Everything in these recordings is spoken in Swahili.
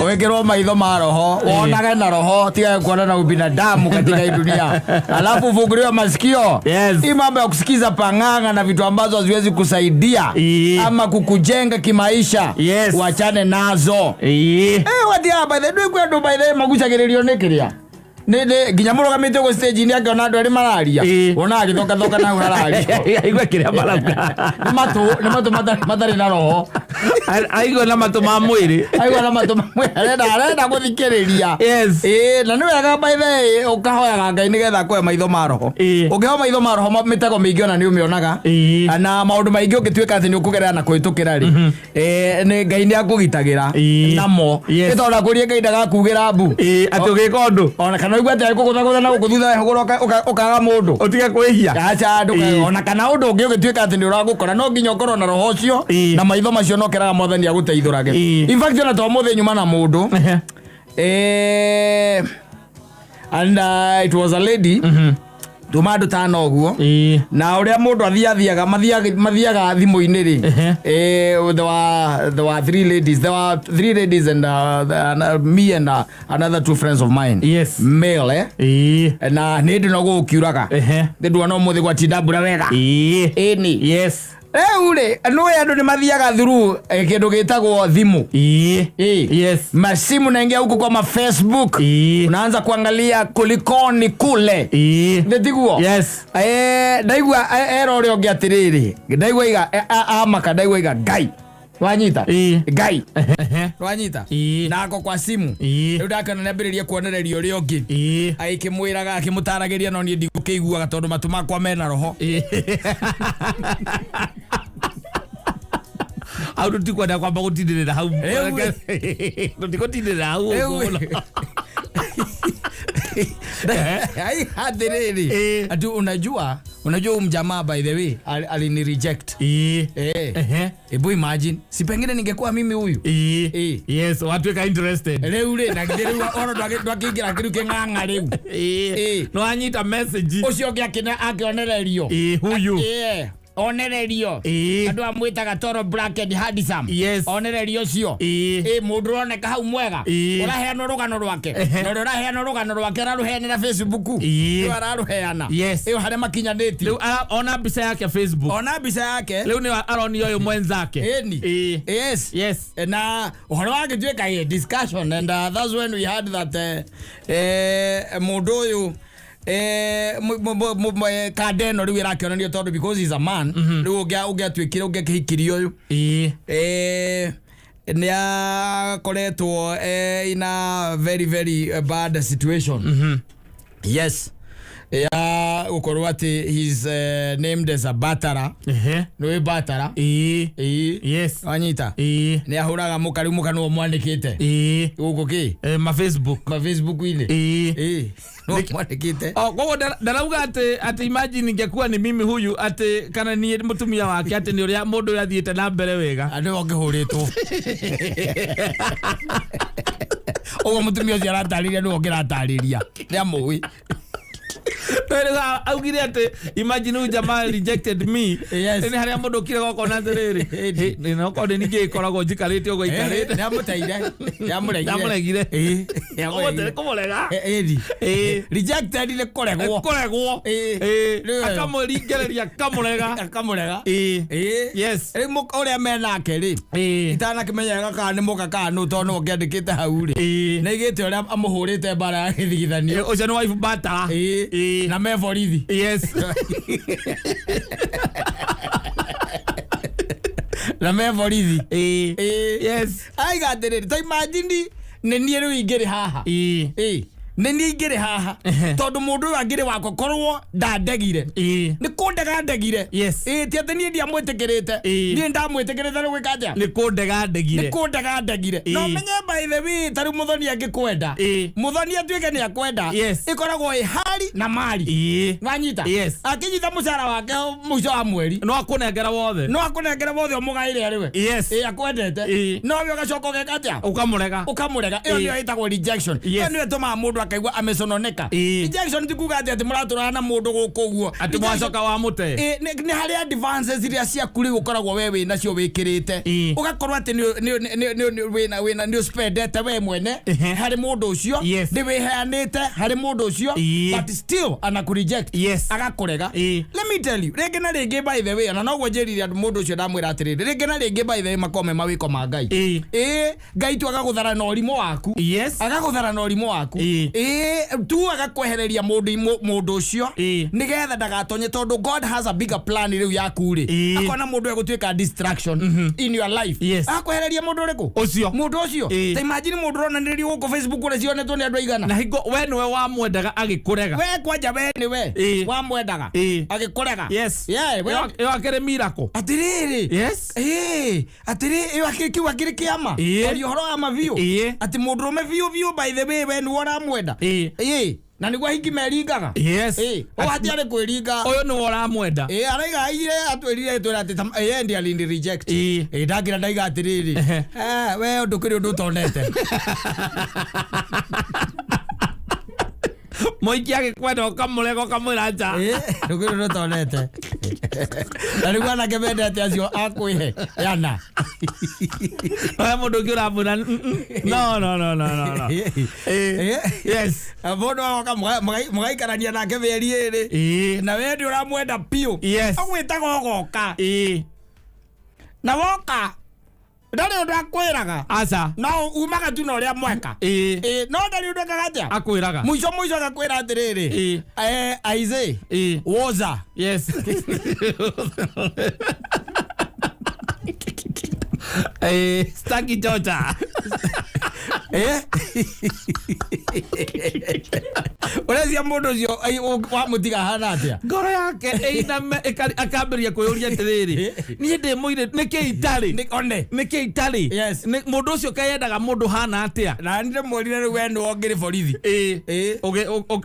Wekero maitho ma roho, wonaga na roho, tiga kuona na ubinadamu katika hii dunia. Alafu ufunguliwe masikio. Hii mambo ya kusikiza panganga na vitu ambazo haziwezi kusaidia ama kukujenga kimaisha. Uachane nazo. Watia by the way kwendo by the magucagererio nekiria. Ne ginyamuro kamite ko stage ni ake onado ari malaria. Ona agithoka na malaria. Aigwa kiria malaria. Ni mato matari na roho. Aigwa na mato ma mwiri. Aigwa na mato ma mwiri. Arenda guthikiriria. Na ni wega by the way ukahoya Ngai nigetha kwe maitho ma roho. Ukiho maitho ma roho mitego mingi ona ni umionaga. Na maundu maingi ugituika ati ni ukugerera na kuitukira ri. Ni Ngai ni akugitagira namo. Itonda kurie Ngai ndagakugira mbu. Ati ugika undu. Ona kana igwa ati gukutha na gukutha hogoro ukaga mundu. Utige kwihia. Acha nduka ona kana undu ungi ugituika ati ni uragukora no nginya ukorwo na roho ucio na maitho macio no keraga Mwathani aguteithurage. In fact ona to muthe nyuma na mundu. And it was a lady. Tumado tano oguo. Na uria mundu athiathiaga mathiaga thimu-ini ri. There were three ladies. There were three ladies and me and another two friends of mine. Male na ni ndu no gukiuraga. Ndu no muthi gwa tidabura wega. Ni. Ule no ya ndo ni mathiaga through kindu gitagwo thimu. Masimu naingia huko kwa Facebook. Unaanza kuangalia kulikoni kule. Ndetiguo. Ndaigua ero ngi atiriri. Ndaigua iga amaka ndaigua iga Ngai. Wanyita Ngai. Wanyita nako kwa simu. Riu ndakana nambiriria kuonereria uri ungi. Aikimwiraga akimutaragiria no ni ndigukiguaga tondu matu makwa mena roho. Au tutikwenda kwamba gutindirira hau. Tutikotindirira hau. Ai hadiriri. Atu unajua umjamaa by the way alini reject. Ebu imagine si pengine ningekuwa mimi huyu. Yes, watu weka interested. Leo na ngireru ono twakingira kiru kinganga riu. No anyita message. Ucio ngakina akionererio. Huyu. Onererio andu amwitaga Toro Bracket Handsome. Onererio cio mundu roneka hau mwega uraheana rugano rwake no uraheana rugano rwake araruheanira Facebook ni araruheana iyo hare makinyaneti leo ona bisa yake Facebook leo ni aroni yoyo mwenzake na uhoro wake tweka discussion and that's when we had that mundu uyu kadeno riu irakionanio tondu because he's a man riu ungiatwikire ungikihikirio uyu ni akoretwo in a very very bad situation. Ukorwo ati he's named as a batara. No batara. Wanyita. Ni ahuraga mukari mukano mwandikite. Uko ki? Ma Facebook ile. No mwandikite. Gogo darauga ati imagine ingekuwa ni mimi huyu ati kana ni mutumia wake ati ni uria mundu yathiite na mbere wega. Andi ongehuritwo. Ogo mutumia ucio aratariria ni ongeratariria. Ni amui. Augire ate imagine jamaa rejected me. Ni haria mundu kire goko na ndiriri ni no kode ninge ikoragwo njikarite ugo ikarite ni amutaire yamuregire kumurega rejected ni kuregwo akamurigereria kamurega uria menake ri itana kimenyaga kana ni muka kana no tono ngiandikite hau ri na igite uria amuhurite bara ya githigithanio ucio ni wife batara na mevorithi na mevorithi ai gatiriri to imagine ni nie riu ingiri haha ni nie ingiri haha tondu mundu angiri wako korwo ndandegire ni kundega ndegire ti ati nie ndia mwitikirite nie ndamwitikirite ni gwikaja ni kundega ndegire no menye by the way tari muthoni angikwenda muthoni atuike ni akwenda ikoragwo ihari na mali wanyita akinyita mucara wake muico wa mweri no akunengera wothe omugaire ariwe akwendete no we ugacoka ugekatia ukamurega iyo niyo itagwo rejection iyo niyo tuma mundu akaigua amesononeka rejection ti kuga ati muraturana na mundu guku guo ati mwacoka wa mute ni hari advances iria cia kuri gukoragwo wewe nacio wikirite ugakorwo ati wina ni spendete we mwene hari mundu ucio ni wiheanite hari mundu ucio but still anakureject agakurega. Let me tell you rege na rege by the way na no gwenjeriria mundu ucio ndamwira atiriri rege na rege by the way makome mawiko ma Ngai Ngai tu agaguthara na urimo waku agaguthara na urimo waku tu agakwehereria mundu ucio nigetha ndagatonye tondu God has a bigger plan riu yaku ri akona mundu egutwika distraction in your life akwehereria mundu riku ucio mundu ucio ta imagine mundu ronanirio guku Facebook uri cionetwo ni andu aigana na hingo we niwe wamwendaga agikurega we kwanja we niwe wamwendaga agikurega yo akere miracle atiriri atiriri yo akikiwa kiri kiama ori horo ama view ati mundu rume view by the way we ni wora mwenda na niguo hingi meringaga o hati ari kweringa uyu ni wora mwenda araiga ire atwirire twira ati ndi alindi reject ndagira ndaiga atiriri we ndukiri undu tonete moiki agikwenda ukamurega ukamwira nja ndukiri undu tonete na niguo anake mendete acio akwihe yana we mundu ungi uramwira no mundu agoka mugaikarania nake mĩeri ĩrĩ na we ndi uramwenda piu agwĩtaga ũgoka na woka ndari undu akwiraga aca no umaga tu na uria mweka no ndari undu akaga akwiraga mwico agakwira atiriri aize woza staki Georgia urezia mundu ucio wamutiga hana atia ngoro yake akamberia kwiyuria atiriri nie ndi muire niki itari mundu ucio kayendaga mundu hana atia na ndi mwirire riu we ni wongire borithi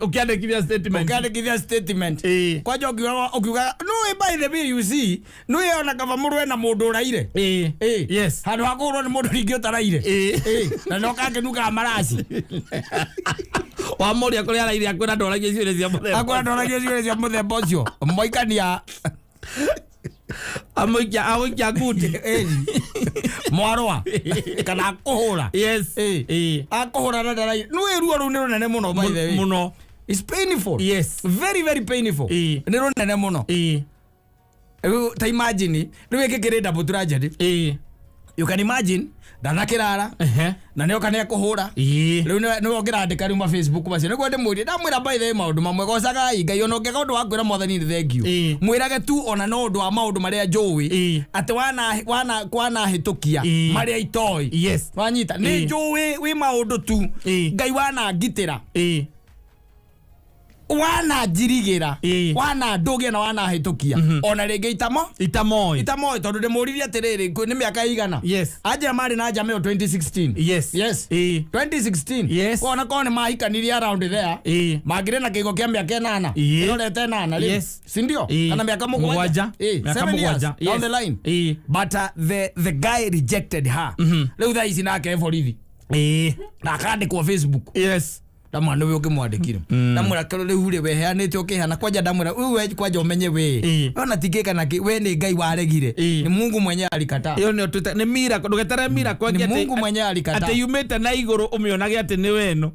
ukiandikithia statement kwanja ukiuga no by the way you see no ona kava mundu ena mundu uraire handu hakurwo ni mundu ringi utaraire na no kangenuka marasi wamuria kuri araire akwira ndoragia ciũria cia muthemba ucio moikania amuikia ngundi mwarwa kana akuhura akuhura na ndaraire no ruo ru ni runene muno by the way muno it's painful very very painful ni runene muno ta imagine riu ikikire double tragedy you can imagine ndanakirara na nio kana kuhura riu ni wongirandika riu ma Facebook macio niguo ndimwirie ndamwira by the way maundu mamwe gocaga Ngai ona ngega undu wa kwira mwathani ni thank you mwirage tu ona no undu wa maundu maria njui ati wana hitukia maria itoi wanyita ni njui wi maundu tu Ngai wana ngitira wana njirigira wana ndugia na wana hitukia ona ringi itamoi tondu ndimuririe atiriri ni miaka igana aja mari na jameo 2016 2016 ona kone mahikanirie around there magire na kigo kia miaka 8 irorete 8 si ndio kana miaka 7 years down the line but the guy rejected her riu thaa ici nake borithi na akandikwo Facebook ndamwana we ukimwandikire ndamwira kero riu ri weheanite ukihana kwanja ndamwira we kwanja umenye we ona tingika na we ni Ngai waregire ni Mungu mwenye alikata iyo ni tuta ni mira ndugetare mira kwa ni Mungu mwenye alikata ati yumete na iguru umionage ati ni weno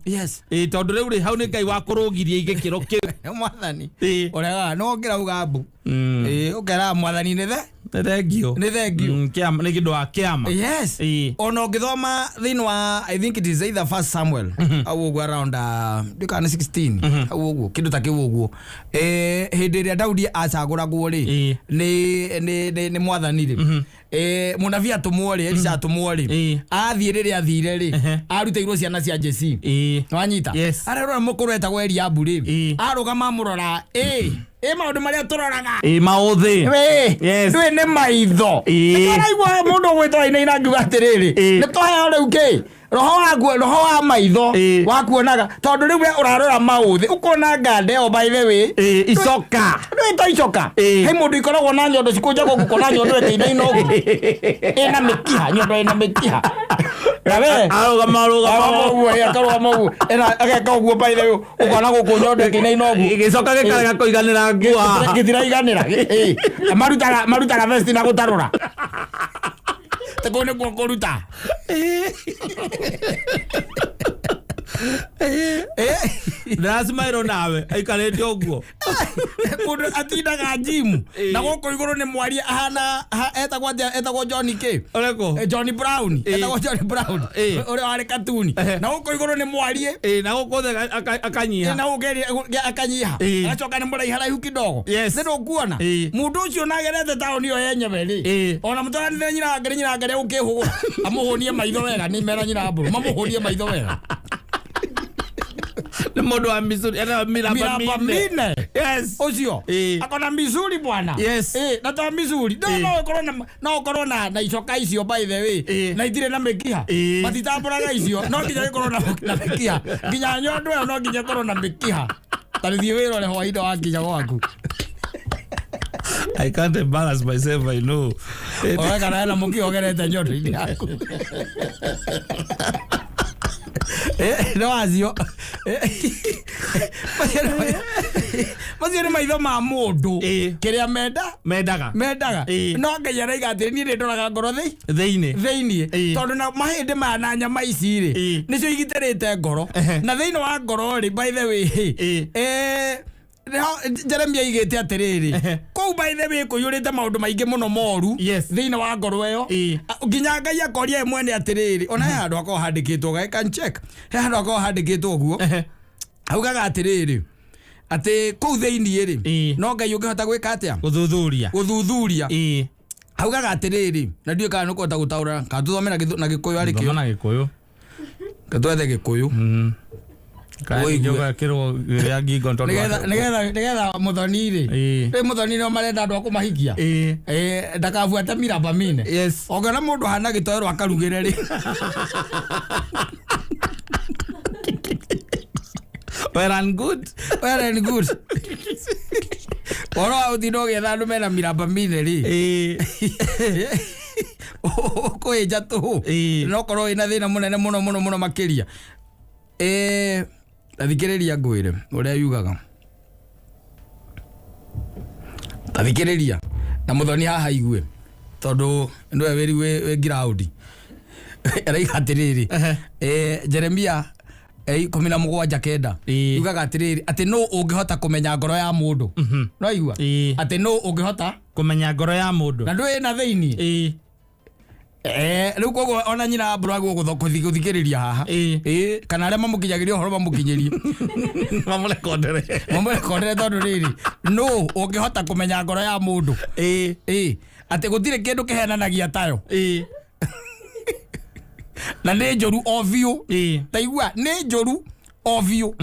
tondu riu ri hau ni Ngai wakurugirie igikiro kiu mwathani urega no ngira ugambu ukera mwathani ni thengio kiama ni kindu wa kiama ona ngithoma thini wa I think it is either first Samuel au ugu around dikana 16 au ugu kindu ta kiu ugu hindi ria Daudi acaguragwo ri ni mwathani ri munabii atumwo ri Elisha atumwo ri athie riri athire ri aruteirwo ciana cia Jesi wanyita ararora mukuru etagwo Eliabu ri arugama murora maundu maria turoraga mauthi ni maitho araigua mundu gwitwa ina ngiuga atiriri ni tuheo riu ki roho wa maitho wa kuonaga tondu riu we urarora mauthi ukona ngande o by the way icoka ndio icoka he mundu ikoragwo na nyondo cikunja gukona nyondo ete ino ogu ina mikiha nyondo ina mikiha rawe aruga ya karwa magu ena ageka uguo by the way ukona gukunyondo ete ino ogu igicoka gikaraga kuiganira ngua gitira iganira marutaga vest na gutarura tekone kwa koruta ndasmairo nawe aikarete oguo mundu atindaga jimu na goko iguru ni mwari ahana etagwo Johnny K oreko Johnny Brown etagwo Johnny Brown ore wale katuni na goko iguru ni mwari na goko akanyiha na ugeri akanyiha achoka ni murai haraihu kidogo ndio kuona mundu ucio nagerete taoni yo yenyewe ri ona mutara ni nyina ngere ukihugura amuhonie maitho wega ni mera nyina mburu mamuhonie maitho wega ni mundu wa Missouri ana miraba mine ucio akona Missouri bwana na ta Missouri no corona na icoka icio by the way na itire na mekiha matitamburaga icio no nginya corona na mekiha nginya nyondo yo no nginya corona mekiha tarithie wiro le hwaida wa nginya gwaku. I can't embarrass myself, I know. Oya kana na muki ogerete nyondo ini yaku. No azio. Mazio maitho ma mundu kiria mendaga no ngeyera igate ni ndoraga ngoro theini tondu na mahinde ma na nyama ici ri nicio igiterete ngoro na theini wa ngoro ri by the way Jeremia igete atiriri kou by the way kuyurite maundu maingi muno moru thiini wa ngoro eyo nginya Ngai akoria mwene atiriri ona handu akoo handikitwo ga can check handu akoo handikitwo guo augaga atiriri ati kou thiini ri no Ngai ungihota gwika atia guthuthuria augaga atiriri na ndio kana nukota gutaura ka tuthomera na Gikuyu ari kio na Gikuyu katwethe Gikuyu kai joga kiro ya gigo ntondo nigetha muthoni ri muthoni no marenda andu akumahikia ndakabuata miraba mine ogana mundu hana gitoero akarugire ri well and good oro utino getha andu mena miraba mine ri ko eja tu no koro ina thina munene muno makiria Tathikiriria ngwire uria yugaga tathikiriria na muthoni haha igue tondu ndwe weri we ground era atiriri Jeremia 17 kenda yugaga atiriri ati no ungihota kumenya ngoro ya mundu no igua ati no ungihota kumenya ngoro ya mundu na ndwe na theini riu koguo ona nyina mburago guthikiriria haha kana aria mamukinyagiria horo mamukinyirie mamulekondere tondu riri no ungihota kumenya ngoro ya mundu ati gutire kindu kihenanagia tayo na ni njoru ovio taigua ni njoru ovio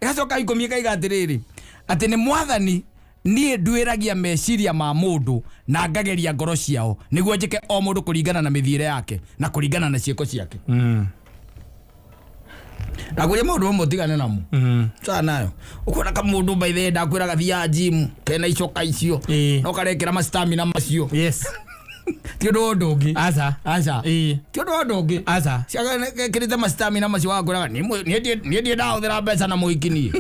igacoka ikomie kaiga atiriri ati ni mwathani nie ndwiragia meciria ma mundu na ngageria ngoro ciao niguo njike o mundu kuringana na mithiire yake na kuringana na cieko ciake na kuria mundu mutigane namo nayo ukona ka mundu by the ndakwiraga thia gym kena icoka icio no karekera ma stamina macio ti undu ungi aca ti undu ungi aca kirite ma stamina macio wakwiraga nie ndie ndahũthĩra mbeca na muikinie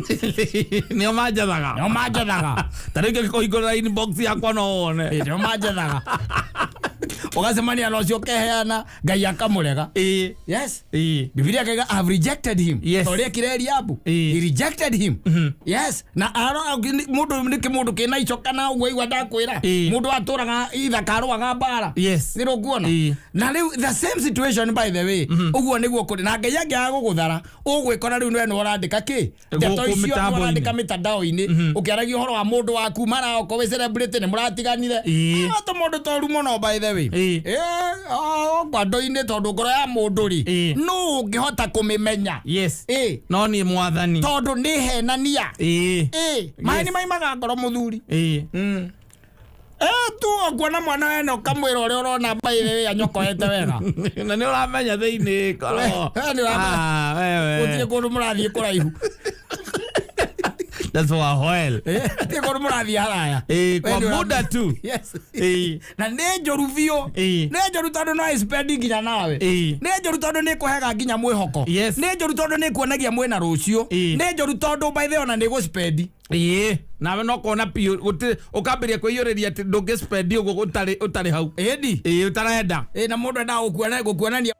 nio manjathaga tarĩngĩ kũhingũrĩra inbox yakwa no wone nio manjathaga ukacemania na ucio keheana Ngai akamurega Biblia kaiga have rejected him toria kireri abu he rejected him na aro mundu kina icoka na ugo igwa ndakwira mundu aturaga ithakarwaga bara niro kuona na riu the same situation by the way uguo niguo kuri na Ngai angiaga guguthara ugwikora riu no urandika ki ndeto icio urandika mitandao-ini ukiaragia uhoro wa mundu waku mara oko we celebrate ni muratiganire to mundu toru muno by the way kwando-ini tondu ngoro ya mundu ri no ungihota kumimenya no ni mwathani tondu ni henania mai ni maimaga ngoro muthuri tu kuona mwana weno kamwira uri urona mbaire ya nyokoete wega na ni uramenya thiini koro ni uramenya utire kundu murathie kuraihu that's for a while ti kundu murathie haraya kwa muda tu yes na ne njoru bio ne njoru tondu no spend nginya nawe ne njoru tondu ni kuhega nginya mwihoko ne njoru tondu ni kuonagia mwena rucio ne njoru tondu by the ona ni go spend nawe no kona pio ukambiria kwiyuriria ati ndungi spend ugo utari hau edi utarenda na mundu enda gukuonania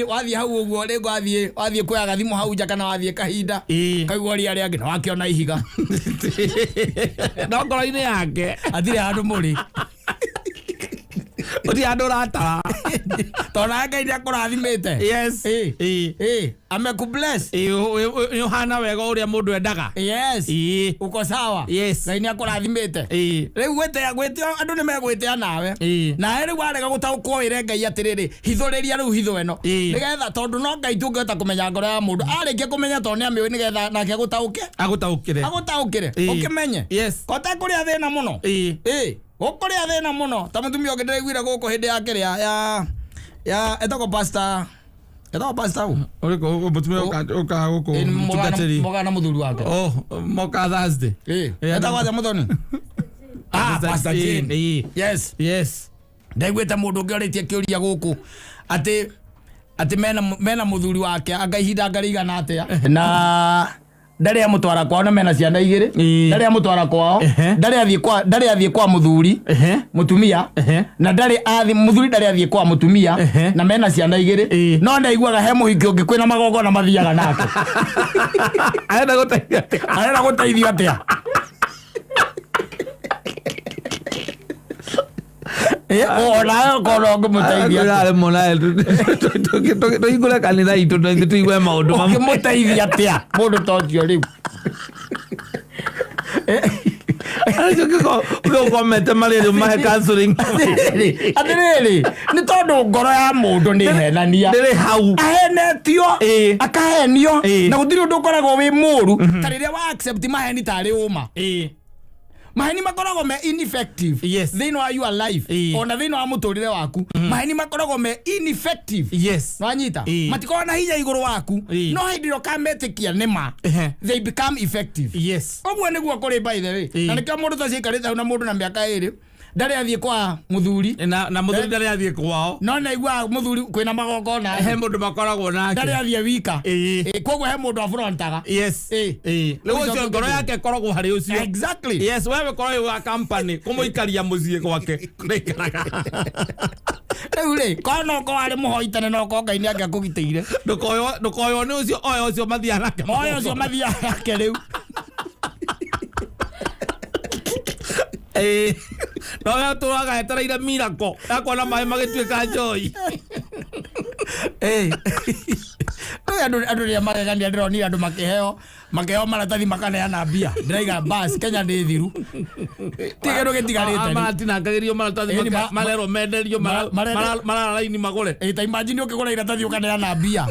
wathie hau uguo ringo wathie kuoya thimu hau nja kana wathie kahinda kaigua ria riangi na wakiona ihiga no ngoro-ini yake athire handu muri uti andu ratara tona Ngai ni akurathimite yes amekubless hana wega uria mundu endaga yes uko sawa yes Ngai ni akurathimite riu gwite andu ni megwitea nawe na riu warega gutaukwo wire Ngai atiriri hithuriria riu hitho eno nigetha tondu no Ngai tungihota kumenya ngoro ya mundu arikia kumenya tondu ni amiwi nigetha nake agutaukire ukimenye kota kuria thina muno Okoria thina muno ta mutumia onge ndiraiguire guku hindi ya kiria ya etako pastor uriko mutumia uka guku mutungatiri mogana muthuri wake moka Thursday etako aja muthoni pastor Jane yes ndaiguite mundu ungi oritie kiuria guku ati mena muthuri wake angaihinda ngarigana atia na ndari amutwara kwao na mena ciana igiri ndari amutwara kwao ndari athie kwa muthuri mutumia na ndari muthuri ndari athie kwa mutumia na mena ciana igiri no ndaiguaga he muhiki ungi kwina magongona mathiaga nake arenda guteithio atia ona koro ngumuteithia ngale mona to igura kanitha itu tu igwe maundu mamu muteithia atia mundu tocio riu uko comment mariri mahe counseling atiriri ni tondu ngoro ya mundu ni henania ndiri hau ahenetio akahenio na gutiri undu ukoragwo wi muru tariria wa accept maheni tari uma maheni makoragwo me ineffective thino wa your life ona thino wa muturire waku maheni makoragwo me ineffective wanyita matiko na hinya iguru waku no hindiro kametikia nima they become effective ogwo niguo kuri by the way na nikio mundu tacikarite na mundu na miaka iri ndari athie kwa muthuri na muthuri ndari athie kwao no na igwa muthuri kwina magongona he mundu makoragwo nake ndari athie wika koguo he mundu afrontaga lego cio ngoro yake koragwo hari ucio exactly wewe korwo wa company kumuikaria mucie gwake ule kono ko ari muhoitane no ko Ngai ni angakugiteire ndukoyo ni ucio oyo ucio mathia nake riu no ya turaga etereire miracle akona mai magituika joy andu ria magegania ndironi andu makiheo maratathi makaneana mbia ndiraiga bas Kenya ndi thiru tigeru gitigarite matinangagirio maratathi malero menderio marara laini magure ta imagine ukigura iratathi ukaneana mbia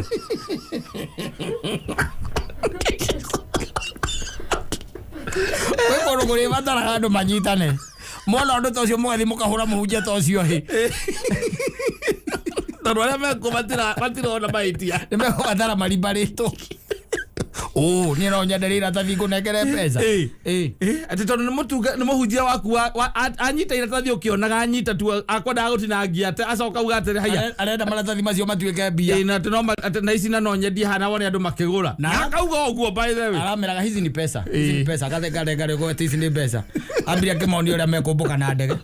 wekoro gure batara andu manyitane mona ndo tocio mugathi mukahura muhunjia tocio hi tondu aria matirona maitia ni mekwatara maribarito ni no nyenderira iratathi ngunengere mbeca ati tondu ni muhunjia waku anyita iratathi ukionaga anyita tu akwendaga gutinangia ate acoka uga atiri haya arenda maratathi macio matuike mbia na ici na no nyendie hana wone andu makigura na akauga uguo by the way arameraga hizi ni pesa gathengare go hizi ni mbeca ambia kimaoni uria mekumbuka na ndege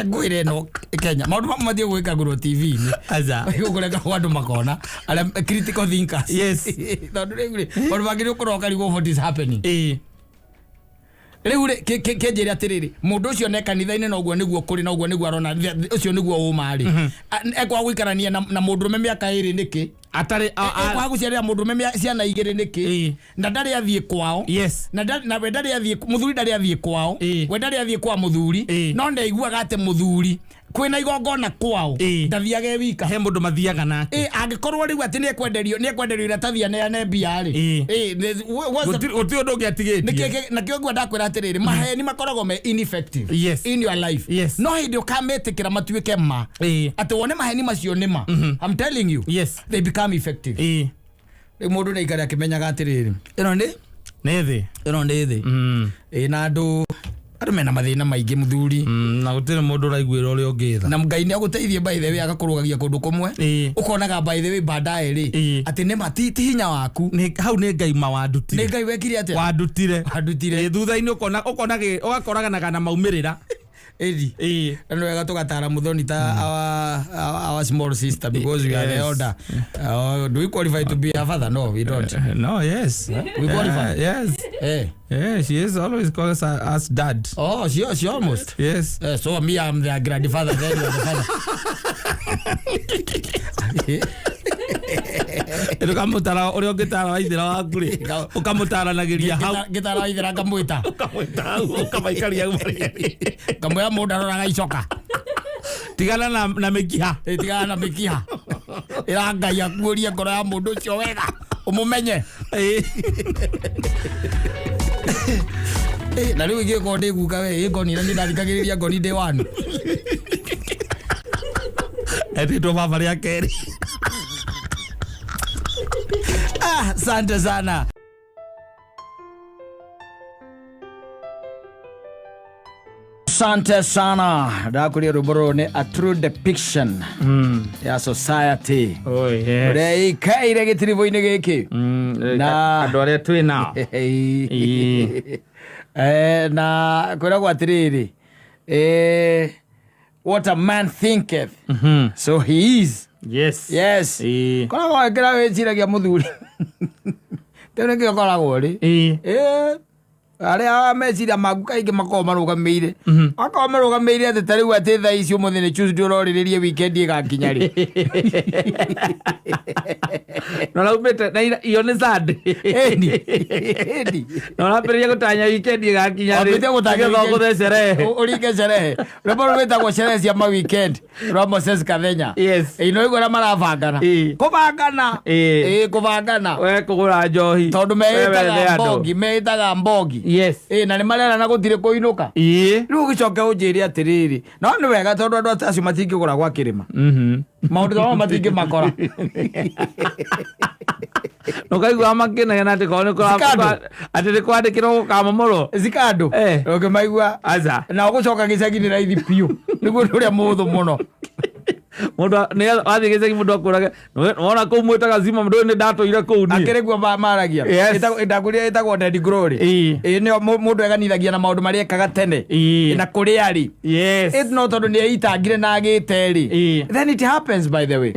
ngwire no Kenya maundu mathie gwika nguru TV ni aza gukureka andu makona ala critical thinkers tondu riu maundu mangiri ukuroka riu what is happening riu kenjira atiriri mundu ucio ne kanitha-ini no guo niguo kuri no guo niguo arona ucio niguo umari ekwa guikarania na mundu me miaka iri niki atari kwa guciarira mundu me ciana igiri niki na ndari athie kwao na we ndari athie muthuri ndari athie kwao we ndari athie kwa muthuri no ndaiguaga ate muthuri kwina igongona kwao ndathiage wika he mundu mathiaga nake angikorwo riu ati ni ekwenderio iratathia ne mbia ri gutio ndu ngiatigite nakio ngwa ndakwira atiriri maheni makoragwo me ineffective in your life no hindi ukametikira matuike ma ati wone maheni macio nima I'm telling you they become effective mundu ni ikari akimenyaga atiriri ino ni thi na andu mena mathina maingi muthuri na gutire mundu raiguira uri ungitha na Ngai ni aguteithie by the way agakurugagia kundu kumwe ukonaga by the way baadaye ri ati ne matiti hinya waku ni hau ni Ngai mawandutire ni Ngai wekire ati wandutire thutha-ini ugakoraga na maumirira and we got to gatara muthoni ta our small sister because we are the elder. Do we qualify to be a father? No, we don't. No, yes. We qualify. Yes. Yeah, she is always calls us dad. Oh, she almost. Yes. So me, I'm the grandfather. Then you are the father. Ukamutara uri ungitara waithira waku ri ukamutaranagiria hau ngitara waithira ngamwita ukamaikaria ngamwira mundu aroraga icoka tigana na mikiha tigana na mikiha ira Ngai akuorie ngoro ya mundu ucio wega umumenye na riu ngiko ndi guka we ngoni na ndithikagiriria ngoni ndi wanu etitwo baba ria keri asante sana. Asante sana. Ndakuria ruboro ni a true depiction ya society. Oh yes. Ure ikaire gitirivo-ini giki. Na andu aria twi nao. Na kwiragwo atiriri. What a man thinketh. So he is. Yes. Koragwo ekira wiciragia muthuri. Tene kio koragwo ri. Aria meciria maku kaingi makorwo marugameire. Akorwo marugameire ati tariu ati thaa icio muthi ni Tuesday uroriririe weekend igakinya ri. No laumete na iyo ni Sunday. No laperia gutanya weekend igakinya ri. Opete gutanya guthe sherehe. Uringe sherehe. Rebo rwetagwo sherehe cia ma weekend. Romo says Kathenya. Ino igora marabangana. Kubangana. Kubangana. We kugura njohi. Tondu meitaga mbogi. Na ni marera na gutire kuinuka. Riu gicoke unjiri atiriri. No ni wega tondu andu acio matingigura gwa kirima. Maundu tamo matingi makora. No kaigua makina na ati kone kwa ati kwandikirwo kamomoro zikando oke maigua aza na gucoka gicagi-ini raithi piu niguo uria muthu muno mundu ne athi gicagi mundu akuraga wona ko mwitaga zima mundu ni ndatoire kou ni akeregwa maragia itakuria itagwo dead glory ni mundu eganithagia na maundu maria ekaga tene na kuria ari it no tondu ni itangire na agiteri then it happens by the way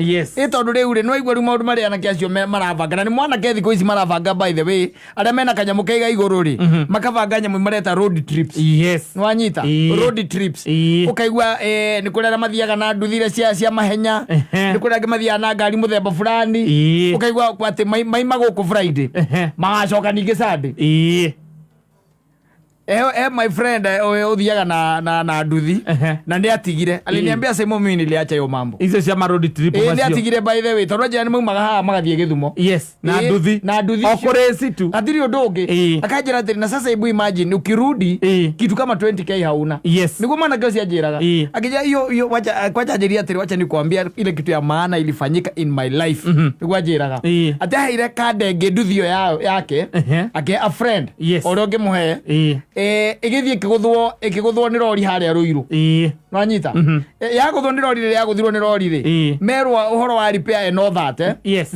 tondu riu ri no igwa ru maundu maria anake acio marabanga na ni mwana ke thiko ici marabanga by the way aria mena kanyamu keiga iguru ri makabanga nyamu mareta road trips nwanyita road trips ukaigwa ni kuria mathiaga na nduthire cia mahenya ni kuria mathiaga na ngari muthemba fulani ukaigwa ati maima guku Friday magacoka ningi Sunday my friend uthiaga na nduthi na ndi atigire aliniambia sema mimi niliacha hiyo mambo hizo cia road trip masio ndi atigire by the way tondu njani maumaga haha magathie Githumo na nduthi okore situ atiri undu ungi akajira atiri na sasa hebu imagine ukirudi kitu kama 20k hauna niguo maana gasi ajiraga akija hiyo wacha kwacha ajiria atiri wacha nikwambia ile kitu ya maana ilifanyika in my life niguo ajiraga ati haire kadenge nduthio yake ake a friend ore ungimuhe igithie ikiguthwo ni rori haria Ruiru no nyita yaguthwo ni rori yaguthirwo ni rori ri merwa uhoro wa repair and all that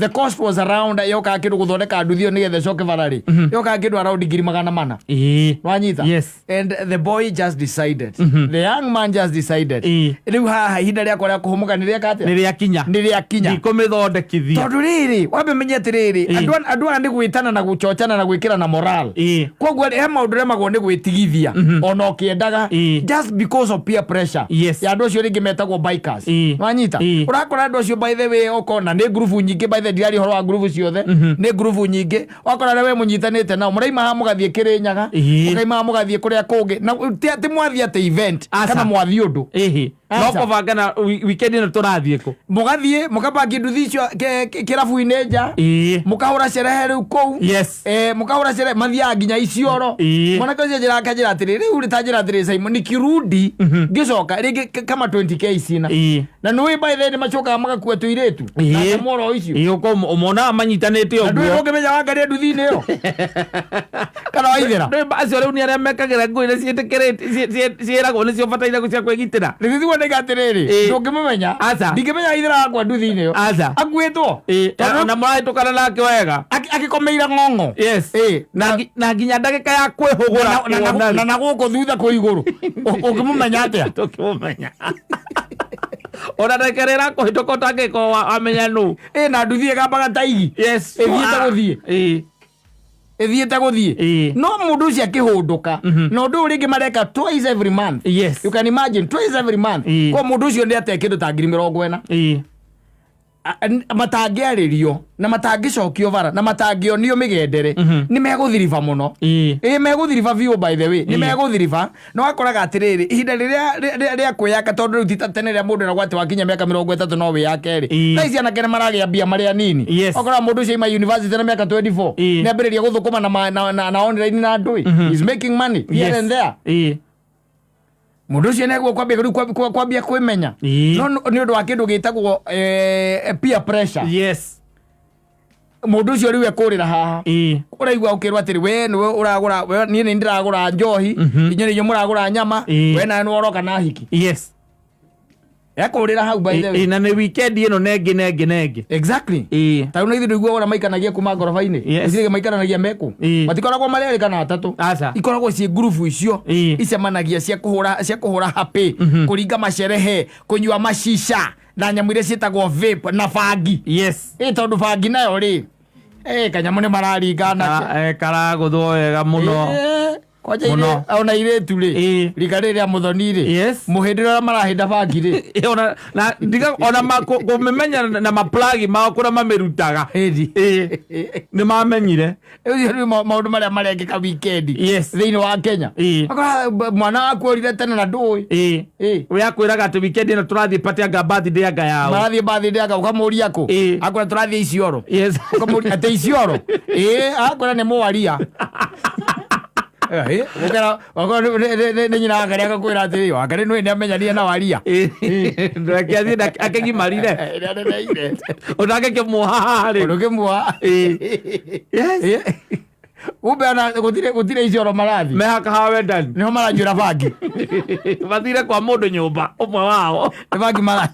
the cost was around yoka kindu guthondeka nduthio ni gethe coke barari yoka kindu around 400 no nyita and the boy just decided the young man just decided riu haha hinda ria kwa kuhumuka ni ria kate ni ria kinya ikomithondekithia tondu riri wabe menyete riri andu andi gwitana na guchochana na gwikira na moral koguo he maundu remagwo ni gwĩtigithia ona ũkĩendaga just because of peer pressure ya andũ acio rĩngĩ metagwo bikers wanyita ũrakora andũ acio by the way ũkona nĩ group nyingĩ by the dirari horo wa group ciothe nĩ group nyingĩ wakora we mũnyitanĩte nao mũraima ha mũgathiĩ Kĩrĩnyaga mũkaima ha mũgathiĩ kũrĩa kũngĩ na ti mwathiĩ atĩ event kana mwathi ũndũ no kũbanga na weekend ĩno tũrathiĩ kũ mũgathiĩ mũkabangi nduthi icio kĩrabu-inĩ nja mũkahũra sherehe rĩu kũu mũkahũra sherehe mathiaga nginya Isiolo mwanake ũcio njĩra atĩrĩ rĩu rĩtanjĩra atĩrĩ Simon nikirudi ngĩcoka rĩngĩ kama 20k sina na nĩwe by the way nĩmacokaga magakua tũirĩtu na moro icio ũmona manyitanĩte ũguo ndũĩ ũngĩmenya wangaria nduthi-inĩ ĩyo kana waithĩra acio rĩu nĩ arĩa mekagĩra nguo iria ciĩragwo nĩcio bataire cia kwĩgitĩra rĩgĩthigwo nĩ gatĩrĩrĩ ndũngĩmũmenya ndingĩmenya ithĩra akwa nduthi-inĩ ĩyo akuĩtwo na mũrahĩtũkana nake wega agĩkomeire ng'ong'o na nginya ndagĩka ya kwĩhũgũra na nagũkũ thutha kwĩ igũrũ ũngĩmũmenya atĩa tũkĩmũmenya ona ndagĩka ĩrĩa ĩrakũhĩtũka ũtangĩkorwo wamenya nũ na nduthi ĩgambaga ta igi ĩthiĩte gũthiĩ no mũndũ ũcio akĩhũndũka na ũndũ ũyũ rĩngĩ mareka twice every month you can imagine twice every month kwa mũndũ ũcio nĩ atee kĩndũ ta 40,000 matangĩarĩrio na matangĩcokio bara na matangĩonio mĩgendere nĩ megũthiriba mũno megũthiriba biũ by the way nĩ megũthiriba no wakoraga atĩrĩrĩ ihinda rĩrĩa kwĩyaka tondũ rĩu ti ta tene rĩrĩa mũndũ eragwo atĩ wakinya mĩaka 30 no wĩyake-rĩ thaa ici anake nĩ maragĩa mbia marĩa nini okorwo mũndũ ũcio ima university na mĩaka 24 nĩ ambĩrĩria gũthũkũma na online na ndũĩ is making money here and there mũndũ ũcio nĩguo kwambia kwĩmenya no nĩ ũndũ wa kĩndũ gĩtagwo peer pressure mũndũ ũcio rĩu ekũrĩra haha ũraigua ũkĩrwo atĩrĩ we nĩwe ũragũra niĩ nĩ ndĩragũra njohi inyuĩ nĩinyuĩ mũragũra nyama we nawe nĩ woroka na hiki ekũrĩra hau by the way na nĩ weekend ĩno nengĩ exactly tarĩu na ithuĩ ndũigua wona maikanagia kuma ngoroba-inĩ icirĩge maikaranagia mekũ matikoragwo marĩ erĩ kana atatũ ikoragwo ciĩ ngurubu icio icemanagia cia kũhũra happy kũringa macerehe kũnyua macica na nyamũ iria ciĩtagwo vape na bangi tondũ bangi nayo rĩ kanyamũ nĩ mararingana karagũthwo wega mũno ona irĩtu rĩ rika rĩrĩa mũthoni rĩ mũhĩndĩ ũrĩa marahĩnda bangi rĩ ona kũmĩmenya na maplagi mao kũrĩa mamĩrutaga nĩ mamenyire maũndũ marĩa marengĩka weekend thĩinĩ wa Kenya mwana waku ũrire tene na ndũĩ we akwĩraga atĩ weekend ĩno tũrathiĩ pate anga birthday anga yao marathiĩ birthday anga ũkamũria kũ akwĩra tũrathiĩ Isiolo ũkamũria atĩ Isiolo akwĩra nĩ mũwaria nĩ nyina wangari agakwĩra atĩrĩ wangari nĩwe nĩamenyanire na waria ndakĩathiĩ akĩgimarire onake kĩmuoha harĩ ũkĩmuoha umbe ona gũtirĩ Isiolo marathi mehaka hawa wendani nĩho maranjũra bangi mathire kwa mũndũ nyũmba ũmwe wao nĩ bangi mara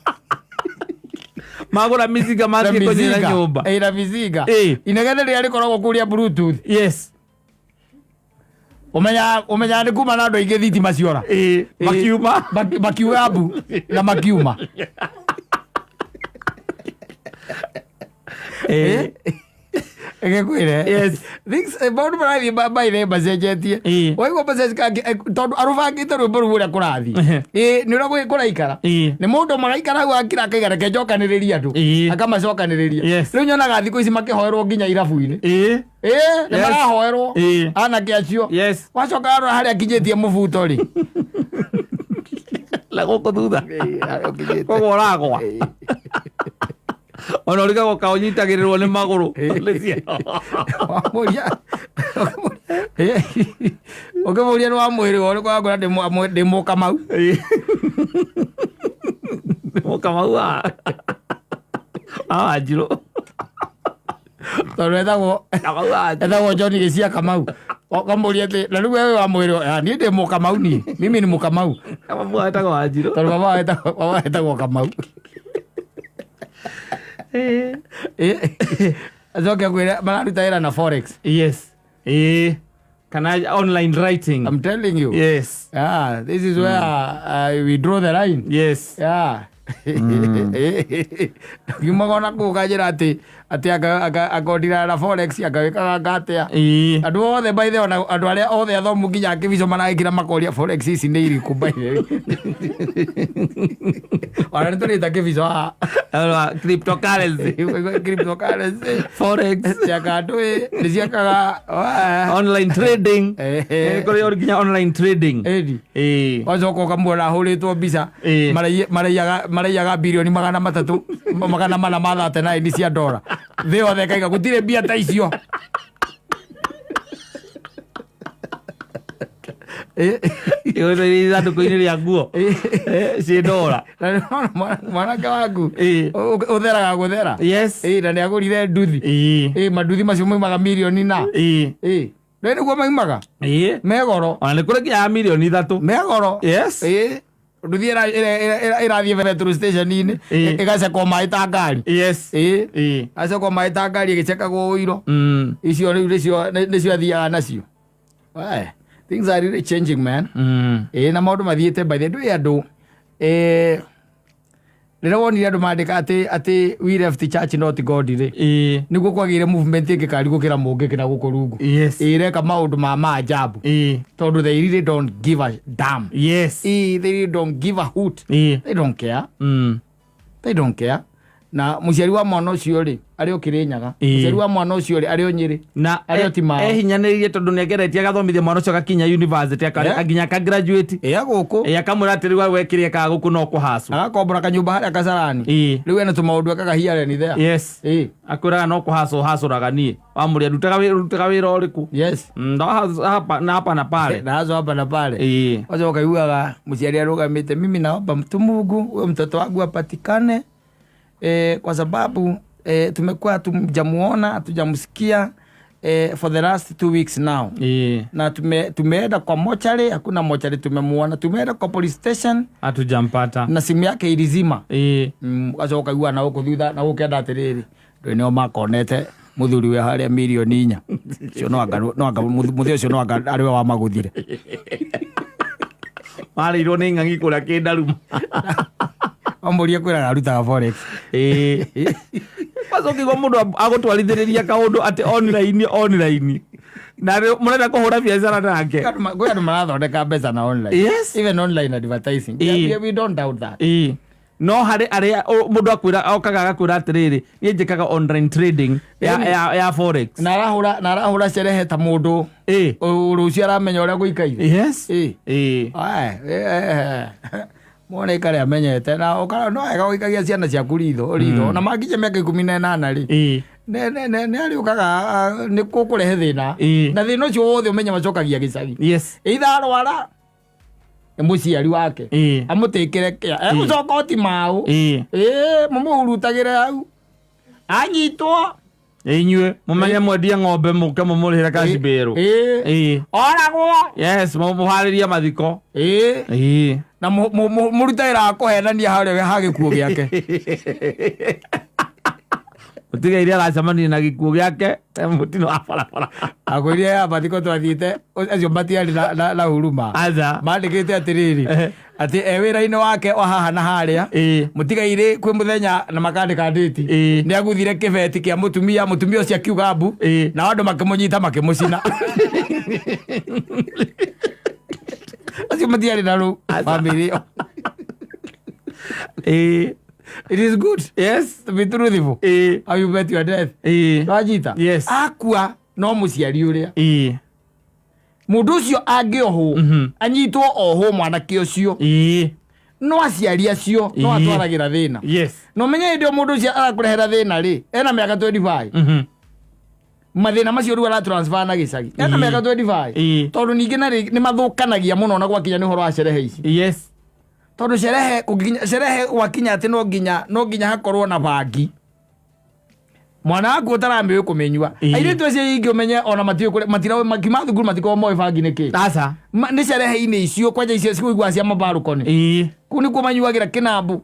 magũra mizinga mathiĩ kũnyĩra nyũmba na mizinga inegene rĩrĩa rĩkoragwo kũrĩa bluetooth umenya nĩ kuma na andũ aingĩ thitima ciora makiuma mbu na makiuma Egĩkwĩre maũndũ marathiĩ maithe macenjetie waigua tondũ arũbangĩte rwĩmbo rũu ũrĩa kũrathiĩ nĩ ũrĩa kũraikara nĩ mũndũ maraikara hau akĩra akaiga reke njokanĩrĩria andũ akamacokanĩrĩria rĩu nyonaga thikũ ici makĩhoerwo nginya irabu-inĩ nĩ marahoerwo anake acio wacoka arora harĩa akinyĩtie mũbuto rĩ na gũkũ thutha koguo ũragwa ona ũrigagwo kaũnyitagĩrĩrwo nĩ magũrũ ũkĩmũria nĩ wa mwĩrĩ ũrĩkũ wagũra ndĩ Mũkamau Mũkamau Wanjirũ tondũ etagwo John Gĩcia Kamau ũkamũria atĩ na rĩu we wa mwĩrĩ niĩ ndĩ Mũkamau niĩ mimi nĩ Mũkamau etagwo Wanjirũ tondũ baba etagwo Kamau acoke kwĩra mararuta wĩra na forex kana online writing I'm telling you this is where we draw the line ukiumaga ona kũu kanjĩra atĩ ati akodira na forex agawikaga ngatia andu othe by the way andu aria othe athomu nginya akivico managikira makoria forex ici ni iriku by the way ora nturita kivico cryptocurrency forex yakandu niciakaga online trading kuri originya online trading wacoka ukamuona ahuritwo mbica maraiaga bilioni 339 cia dola thi yothe kaiga gutire mbia ta icio ithanduku-inĩ rĩa nguo ciĩ dola mwanake waku utheraga guthera na nĩ agũrire nduthi manduthi macio maumaga milioni na nĩguo maumaga megoro ona nĩ kũrĩ nginya milioni 3 megoro nduthi ĩrathiĩ petrol station-inĩ ĩgacekwo maĩ ta ngari acekwo maĩ ta ngari ĩgĩcekagwo ũiro icio nĩcio athiaga nacio. Things are really changing, man. Na maundu mathiete by the way andu rĩrĩa wonire andũ mandĩka atĩ we left the church not God rĩ nĩguo kwagĩire movement ĩngĩkari gũkĩra mũngĩkĩra gũkũ rungu ĩreka maũndũ ma ajabu tondũ they really don't give a damn. They really don't give a hoot. They don't care. They don't care. Na mũciari wa mwana ũcio rĩ arĩ o Kĩrĩnyaga, mũciari wa mwana ũcio rĩ arĩ o Nyĩrĩ na arĩ o Timao ehinyanĩirie tondũ nĩageretie agathomithia mwana ũcio agakinya university akaginya aka graduate gũkũ akamwĩra atĩ rĩu wekire ekaga gũkũ no kũhacwo agakombora kanyũmba harĩa Kasarani rĩu ena tũmaũndũ ekaga hiareni there akwĩraga no kũhacwo hacũraga niĩ wamũrĩa rutaga wĩra ũrĩkũ na hapa na pale wacoka yugaga mũciari arũgamĩte mimi naomba Mungu huyo mtoto wangu apatikane kwa sababu tumekuwa tujamuona hatujamsikia for the last 2 weeks now na tumeenda kwa mochari hakuna mochari tumemuona, tumeenda kwa police station hatujampata na simu yake ilizima wacoka yuga na huko thutha na gũkenda atiriri ndio makonete muthuri we haria milioni 4 cio no anga muthuri cio no anga ariwe wa maguthire marĩirwo nĩ ng'ang'i kũrĩa kĩndaruma amũria kwĩraga arutaga forex macokĩgwo mũndũ agũtwarithĩrĩria kaũndũ atĩ online na mũrenda kũhũra biacara nake kwĩ andũ marathondeka mbeca na online even online advertising we don't doubt that no harĩ arĩa mũndũ okaga agakwĩra atĩrĩrĩ niĩ njĩkaga online trading ya forex na arahũra cerehe ta mũndũ rũciũ aramenya ũrĩa gũikaire mwana ikare amenyete na ukara no ega gũikagia ciana ciaku ritho na makinya mĩaka 18 rĩ nĩ ariũkaga nĩ kũkũrehe thĩna na thĩna ũcio wothe ũmenye macokagia gĩcagi itharwara mũciari wake amũtĩkĩre kĩa egũcoka o Timao mũmũhurutagĩre hau anyitwo inyuĩ mũmenye mwendia ng'ombe mũke mũmũrĩhĩre kacibĩrũ oragwo mũharĩrie mathiko na mũrutagĩra kũhenania harĩa ha gĩkuũ gĩake ũtigaire aracemania na gĩkuũ gĩake mũtino wa barabara agũire ya mathiko twathiĩte acio matiarĩ na huruma mandĩkĩte atĩrĩrĩ atĩ wĩra-inĩ wake o haha na harĩa mũtigaire kwĩ mũthenya na makandĩka ndĩti nĩ aguthire kĩbeti kĩa mũtumia ũcio akiuga mbu na andũ makĩmũnyita makĩmũcina acio matiarĩ na rũu famĩlĩ it is good to be truthful how you bet your death wajita akua no mũciari ũrĩa mũndũ ũcio angĩohwo anyitwo ohwo mwanake ũcio no aciari acio no atwaragĩra thĩna no menye hĩndĩ ĩyo mũndũ ũcio arakũrehera thĩna rĩ ena mĩaka 25 mathĩna macio rĩu aratransfer na gĩcagi ena mĩaka 25 tondũ ningĩ na nĩ mathũkanagia mũno na gwakinya nĩ ũhoro wa cerehe ici tondũ cerehe gwakinya atĩ no nginya hakorwo na bangi mwana waku ũtaramĩũĩ kũmĩnyua airĩtu acio ingĩ ũmenye ona makiuma thukuru matikorwo moĩ bangi nĩ kĩ nĩ cerehe-inĩ icio kwanja icio cikuiguaga cia mabarũkoni kũu nĩkuo manyuagĩra kĩnambu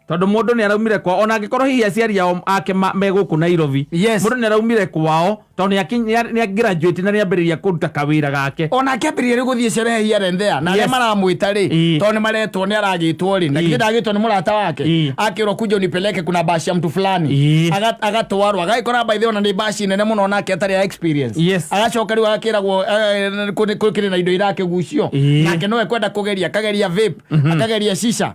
tondũ mũndũ nĩ araumire kwao ona angĩkorwo hihi aciari ao ake megũkũ Nairobi mũndũ nĩ araumire kwao Tony ni graduate na ni ambiriria kuruta kawira gake. Ona akiambiriria guthie sherehe here and there. Na arĩa maramwĩta rĩ, tondũ maretwo nĩ aragĩtwo rĩ. Na kile ndagĩtwo nĩ mũrata wake. Akĩrwo kuja unipeleke kuna bashi ya mtu fulani. Agatwarwo agagĩkora by the way na nĩ bashi nene mũno nake atarĩ experience. Agacoka rĩu agakĩragwo kũrĩ na indo irakĩgucio. Nake no ekwenda kũgeria, akageria vape, akageria shisha,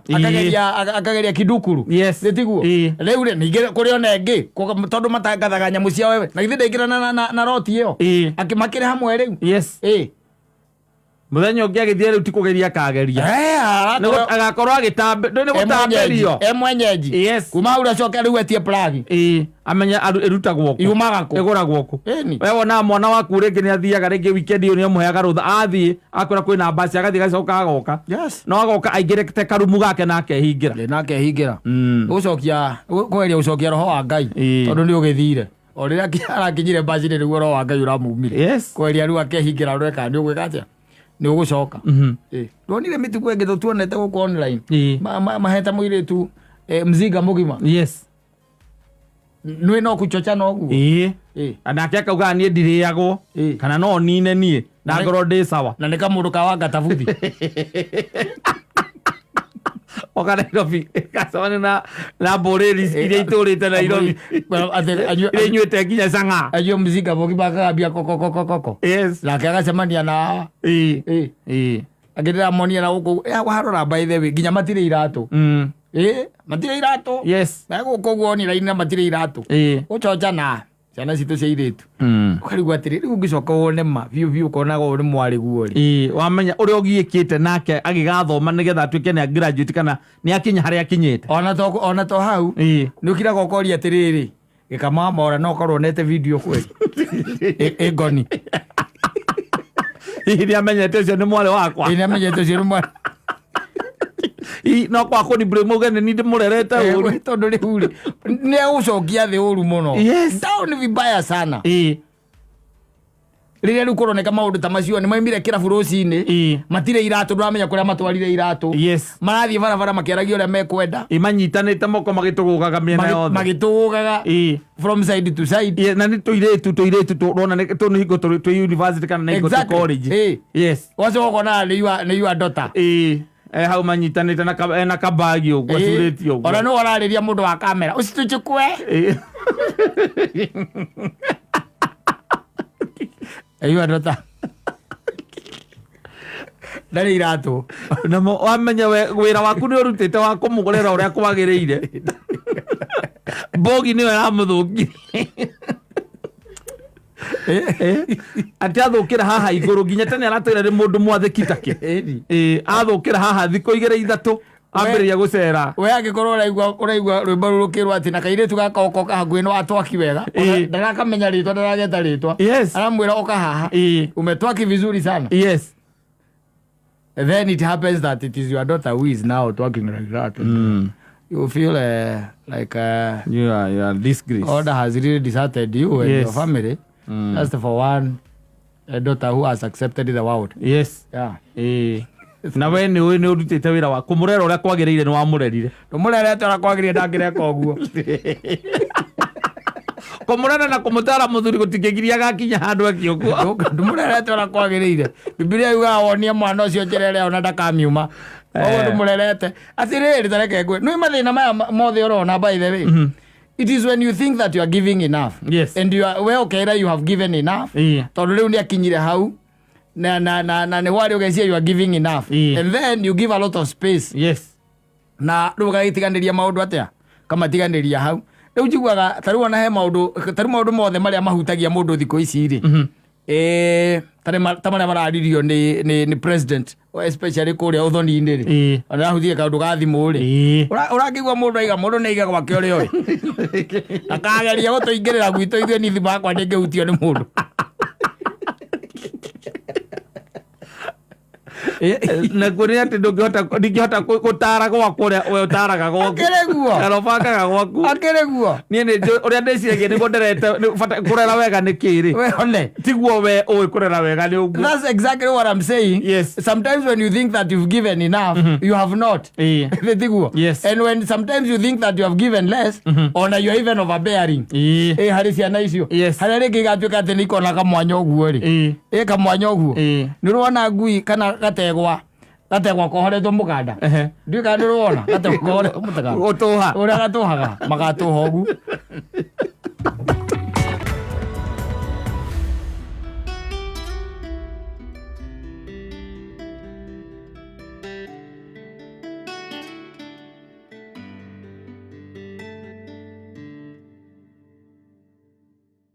akageria kidukuru. Nĩtiguo. Rĩu rĩ ningĩ kũrĩ ona ĩngĩ tondũ matangathaga nyamũ cia wewe. Na ithe ndaingĩra na roti ĩyo. Akimakĩre hamwe rĩu. Muthenya ũngĩ agĩthie rĩu ti kũgeria akageria. Agakorwo agĩtambe nĩ gũtamberio. Mwenyeji. Kuma hau acoka rĩu etie plug. Amenya erutagwo kũ. Yumaga kũ. Egũragwo kũ. Wewe wona mwana waku rĩngĩ nĩ athiaga rĩngĩ weekend ĩyo nĩ ũmũheaga rũtha athiĩ akwĩra kwĩna basi agathiĩ agacoka agoka. No agoka aingĩrĩte karumu gake nake hingĩra. Nake hingĩra. Ũcokia kũgeria ũcokia roho wa Ngai tondũ nĩ ũgĩthire. O rĩrĩa arakinyire basi nĩ rĩu roho wa Ngai ũramumire. Kũgeria rĩu akehingĩra ũreka nĩ ũgwĩka atĩa. Nĩ ũgũcoka. Tuonire mĩtugo ĩngĩ tuonete gũkũ online. Maheta mũirĩtu mzinga mũgima. Nĩ no kuchocha no guo. Anake akauga niĩ ndirĩagwo kana no nine niĩ na ngoro ndĩ sawa. Na nĩ kamũndũ ka wanga tabuthi. Oka Nairobi kasone na boreri iria itũrĩte Nairobi. Inyuĩte nginya canga. Ayo mzinga mũgima akagambia koko. Nake agacemania na agĩrĩra monia na gũkũ warora by the way nginya matirĩ iratũ. Matirĩ iratũ. Na gũkũ guo ni raini na matirĩ iratũ. Ũcocha na ciana citũ cia irĩtu. Ũkarigwo atĩrĩ rĩu ũngĩcoka wone ma biũ ũkonaga ũrĩ mwarĩ guo rĩ. Wamenya ũrĩa ũgiĩkĩte nake agĩgathoma nĩgetha atuĩke nĩ graduate kana nĩ akinya harĩa akinyĩte. Ona to hau nĩ ũkiraga ũkoria atĩrĩrĩ gĩkamamora no ũkorwo nete video kweli. Egoni. Nĩ amenyete ũcio nĩ mwarĩ wakwa. Nĩ amenyete ũcio nĩ mwarĩ. No kwa kuni bre mugene ni ndimurerete uru tondu riu ri ni ucokia thi uru muno. Ndao ni vibaya sana. Riria riu kuroneka maundu ta macio ni maimire kirabu rucini matire iratu ndamenya kuria matwarire iratu marathie barabara makiaragia uria mekwenda imanyitanite moko magitugugaga miena yothe magitugugaga from side to side. Na ni tuiretu turona ni hingo tu university kana ni hingo tu college. Waco na ni you are daughter. Hau manyitanite na kabagi uguo acurĩtie uguo. Ona no ararĩria mũndũ wa kamera ũcituchukue. Ayo ndota. Ndarĩ iratũ. Na wamenya wĩra waku nĩ ũrutĩte wa kũmũgũrĩra ũrĩa kwagĩrĩire. Bogi nĩwe aramũthũkia. Ati athũkĩra haha igũrũ nginya tene aratwĩra nĩ mũndũ mwathĩki take. Athũkĩra haha thikũ 2-3 ambĩrĩria gũcera. We angĩkorwo ũraigua rwĩmbo rũrũkĩrwo atĩ na kairĩtu gakaoka hakuhĩ nĩ watwaki wega ndarakamenya rĩtwa ndarageta rĩtwa aramwĩra oka haha umetwaki vizuri sana. Then it happens that it is your daughter who is now talking like that. You feel like you are disgraced. Order has really deserted you and your family. Just for one daughter who has accepted the world. Na we nĩ ũrutĩte wĩra wa kũmũrera ũrĩa kwagĩrĩire nĩ wamũrerire. Ndũmũrerete ũrĩa kwagĩrĩire ndangĩreka ũguo. Kũmũrera na kũmũtara mũthuri gũtingĩgiria gakinya handũ akiũguo. Ndũmũrerete ũrĩa kwagĩrĩire. Bibilia yugaga wonie mwana ũcio njĩrere ona ndakamiuma. Ũguo ndũmũrerete. Atĩrĩrĩ tareke ngwe. Nĩ mathĩna maya mothe ũrona by the way. It is when you think that you are giving enough. And you are okay, you have given enough. Tondũ rĩu nĩ akinyire hau. Na nĩ wari ũgeciria you are giving enough. And then you give a lot of space. Na rĩu ũgagĩtiganĩria maũndũ atĩa kama tiganĩria hau. Rĩu njiguaga tarĩu ona he maũndũ mothe marĩa mahutagia mũndũ thikũ ici rĩ. Ta marĩa mararirio nĩ president especially kũrĩa ũthoni-inĩ rĩ. Ona ahuthirie kaũndũ ga thimũ rĩ. Ũrakĩigua mũndũ aiga mũndũ nĩ aiga gwake ũrĩa ũĩ. Akageria gũtũingĩrĩra gwitũ ithuĩ ni thimũ yakwa ndĩngĩhutio nĩ mũndũ. na kuria ati ndingihota gutara gwakwa we utaraga gwaku akereguo arobangaga gwaku akereguo nie ni uria ndiciragia niguo nderete kurera wega ni kiri we one tiguo we uwi kurera wega ni uguo. That's exactly what I'm saying. Yes. Sometimes when you think that you've given enough, you have not. Tiguo. Yes. And when sometimes you think that you have given less, ona you're even overbearing. Hari ciana icio. Yes. Hari ringi gatuika ati niko na kamwanya uguo ri. Kamwanya uguo. Ni ruona ngui kana gategwa kohoretwo muganda. Ndio kana ruona gategwa kohoretwo mutaka. Utuha. Ura gatuhaga magatuha ugu.